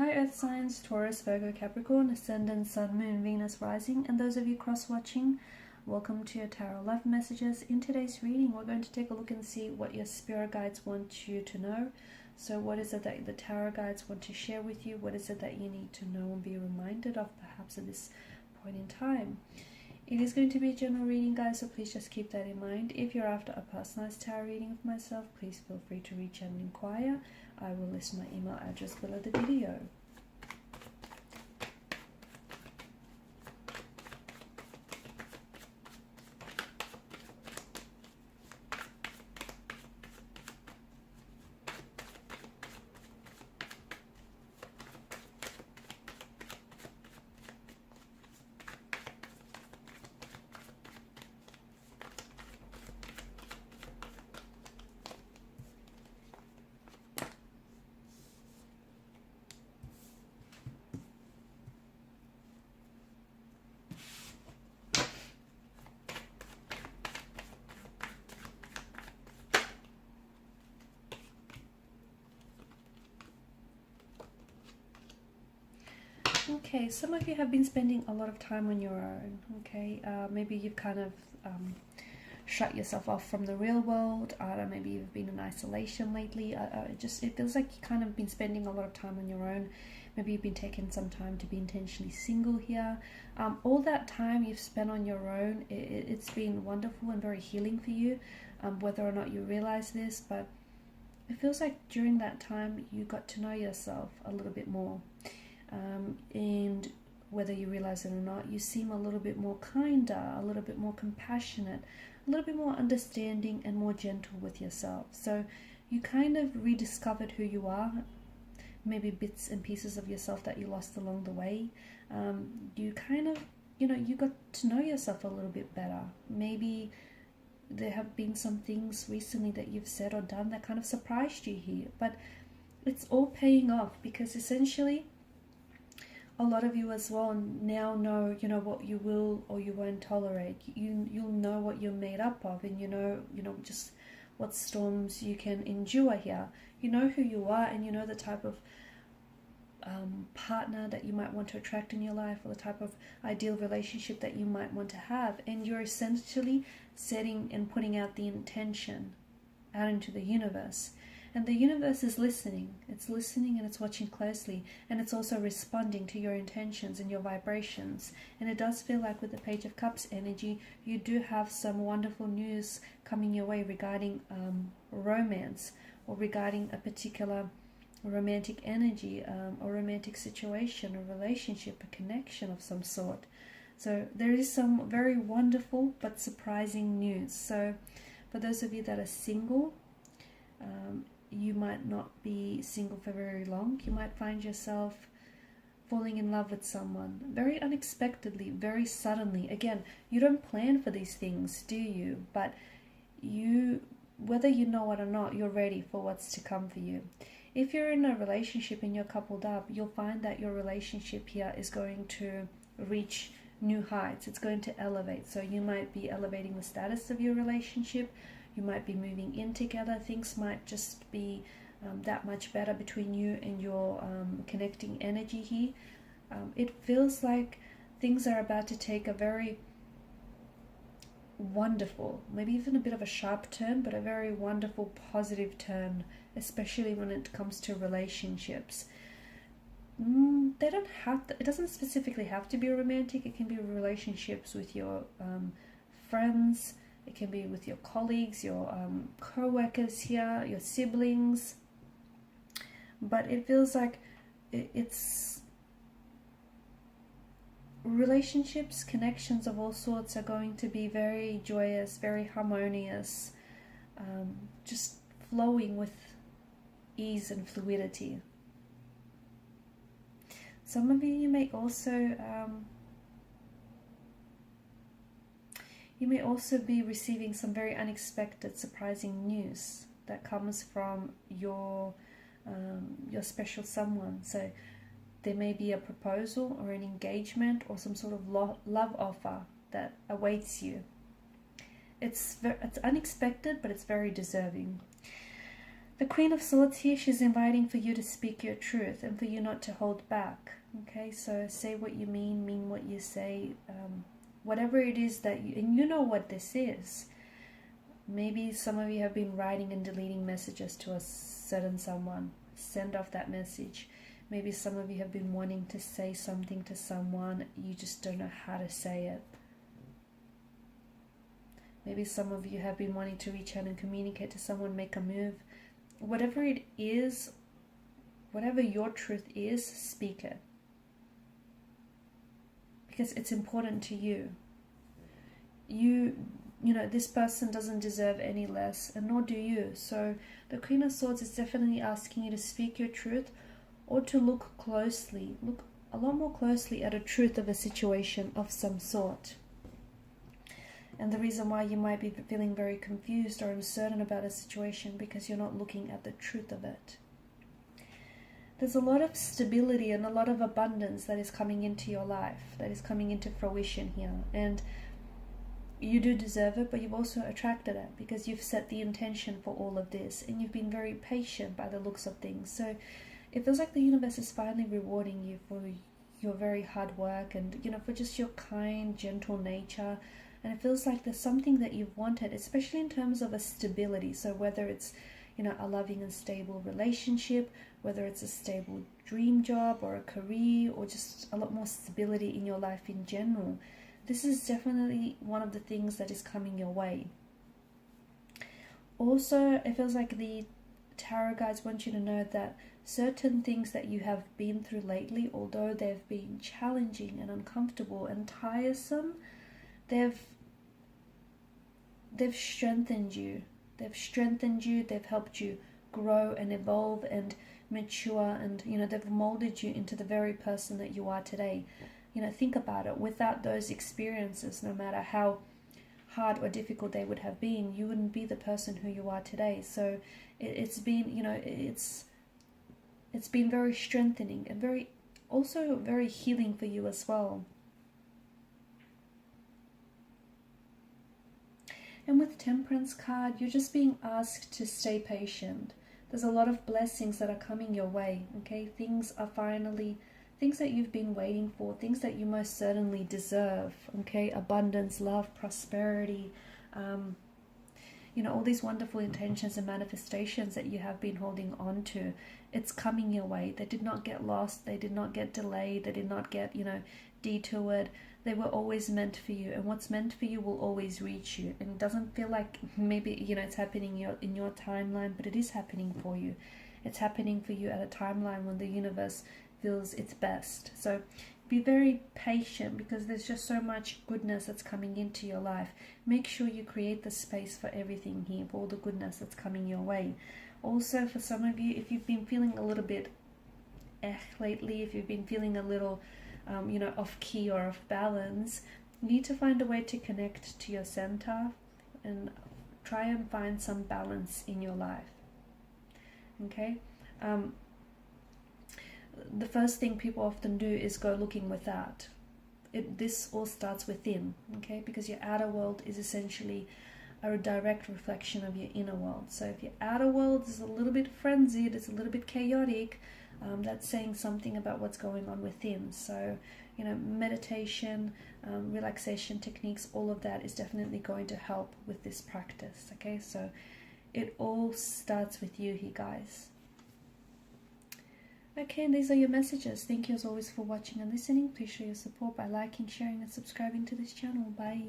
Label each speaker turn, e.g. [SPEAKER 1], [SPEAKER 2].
[SPEAKER 1] Hi Earth signs, Taurus, Virgo, Capricorn, Ascendant, Sun, Moon, Venus, Rising, and those of you cross-watching, welcome to your Tarot Love Messages. In today's reading, we're going to take a look and see what your spirit guides want you to know. So what is it that the tarot guides want to share with you? What is it that you need to know and be reminded of perhaps at this point in time? It is going to be a general reading, guys, so please just keep that in mind. If you're after a personalized tarot reading of myself, please feel free to reach out and inquire. I will list my email address below the video. Okay, some of you have been spending a lot of time on your own, okay? Maybe you've kind of shut yourself off from the real world. Maybe you've been in isolation lately. It feels like you kind of been spending a lot of time on your own. Maybe you've been taking some time to be intentionally single here. All that time you've spent on your own, it's been wonderful and very healing for you, whether or not you realize this, but it feels like during that time you got to know yourself a little bit more. And whether you realize it or not, you seem a little bit more kinder, a little bit more compassionate, a little bit more understanding and more gentle with yourself. So you kind of rediscovered who you are, maybe bits and pieces of yourself that you lost along the way. You kind of, you got to know yourself a little bit better. Maybe there have been some things recently that you've said or done that kind of surprised you here, but it's all paying off because essentially a lot of you as well now know, what you will or you won't tolerate. You'll know what you're made up of, and you know just what storms you can endure here. You know who you are, and you know the type of partner that you might want to attract in your life, or the type of ideal relationship that you might want to have. And you're essentially setting and putting out the intention out into the universe. And the universe is listening. It's listening and it's watching closely. And it's also responding to your intentions and your vibrations. And it does feel like with the Page of Cups energy, you do have some wonderful news coming your way regarding romance, or regarding a particular romantic energy, or romantic situation, or relationship, a connection of some sort. So there is some very wonderful but surprising news. So for those of you that are single, you might not be single for very long. You might find yourself falling in love with someone very unexpectedly, very suddenly. Again, you don't plan for these things, do you? But whether you know it or not, you're ready for what's to come for you. If you're in a relationship and you're coupled up, you'll find that your relationship here is going to reach new heights. It's going to elevate. So you might be elevating the status of your relationship. You might be moving in together. Things might just be that much better between you and your connecting energy here. It feels like things are about to take a very wonderful, maybe even a bit of a sharp turn, but a very wonderful, positive turn, especially when it comes to relationships. They don't have to, it doesn't specifically have to be romantic. It can be relationships with your friends. It can be with your colleagues, your co-workers here, your siblings. But it feels like it's relationships, connections of all sorts are going to be very joyous, very harmonious, just flowing with ease and fluidity. Some of you may also be receiving some very unexpected, surprising news that comes from your special someone. So there may be a proposal or an engagement or some sort of love offer that awaits you. It's unexpected, but it's very deserving. The Queen of Swords here, she's inviting for you to speak your truth and for you not to hold back. Okay, so say what you mean what you say. Whatever it is that you, and you know what this is. Maybe some of you have been writing and deleting messages to a certain someone. Send off that message. Maybe some of you have been wanting to say something to someone. You just don't know how to say it. Maybe some of you have been wanting to reach out and communicate to someone, make a move. Whatever it is, whatever your truth is, speak it. Because it's important to you. You know, this person doesn't deserve any less, and nor do you. So the Queen of Swords is definitely asking you to speak your truth, or to look closely, look a lot more closely at a truth of a situation of some sort. And the reason why you might be feeling very confused or uncertain about a situation, because you're not looking at the truth of it. There's a lot of stability and a lot of abundance that is coming into your life, that is coming into fruition here. And you do deserve it, but you've also attracted it because you've set the intention for all of this, and you've been very patient by the looks of things. So it feels like the universe is finally rewarding you for your very hard work, and you know, for just your kind, gentle nature. And it feels like there's something that you've wanted, especially in terms of a stability. So whether it's, you know, a loving and stable relationship, whether it's a stable dream job or a career, or just a lot more stability in your life in general, this is definitely one of the things that is coming your way. Also, it feels like the tarot guides want you to know that certain things that you have been through lately, although they've been challenging and uncomfortable and tiresome, they've strengthened you. They've helped you grow and evolve and mature, and you know, they've molded you into the very person that you are today. You know, think about it. Without those experiences, no matter how hard or difficult they would have been, you wouldn't be the person who you are today. So it's been, you know, it's been very strengthening and also very healing for you as well. And with Temperance card, you're just being asked to stay patient. There's a lot of blessings that are coming your way, okay? Things that you've been waiting for, things that you most certainly deserve, okay? Abundance, love, prosperity, you know, all these wonderful intentions and manifestations that you have been holding on to, it's coming your way. They did not get lost. They did not get delayed. They did not get, you know, detoured. They were always meant for you, and what's meant for you will always reach you. And it doesn't feel like maybe, you know, it's happening in your timeline, but it is happening for you. It's happening for you at a timeline when the universe feels its best. So be very patient, because there's just so much goodness that's coming into your life. Make sure you create the space for everything here, for all the goodness that's coming your way. Also, for some of you, if you've been feeling a little bit lately, if you've been feeling a little you know, off key or off balance, you need to find a way to connect to your center and try and find some balance in your life. Okay? The first thing people often do is go looking without. This all starts within, okay? Because your outer world is essentially a direct reflection of your inner world. So if your outer world is a little bit frenzied, it's a little bit chaotic, that's saying something about what's going on within. So, you know, meditation, relaxation techniques, all of that is definitely going to help with this practice, okay? So it all starts with you here, guys. Okay, and these are your messages. Thank you as always for watching and listening. Please show your support by liking, sharing, and subscribing to this channel. Bye.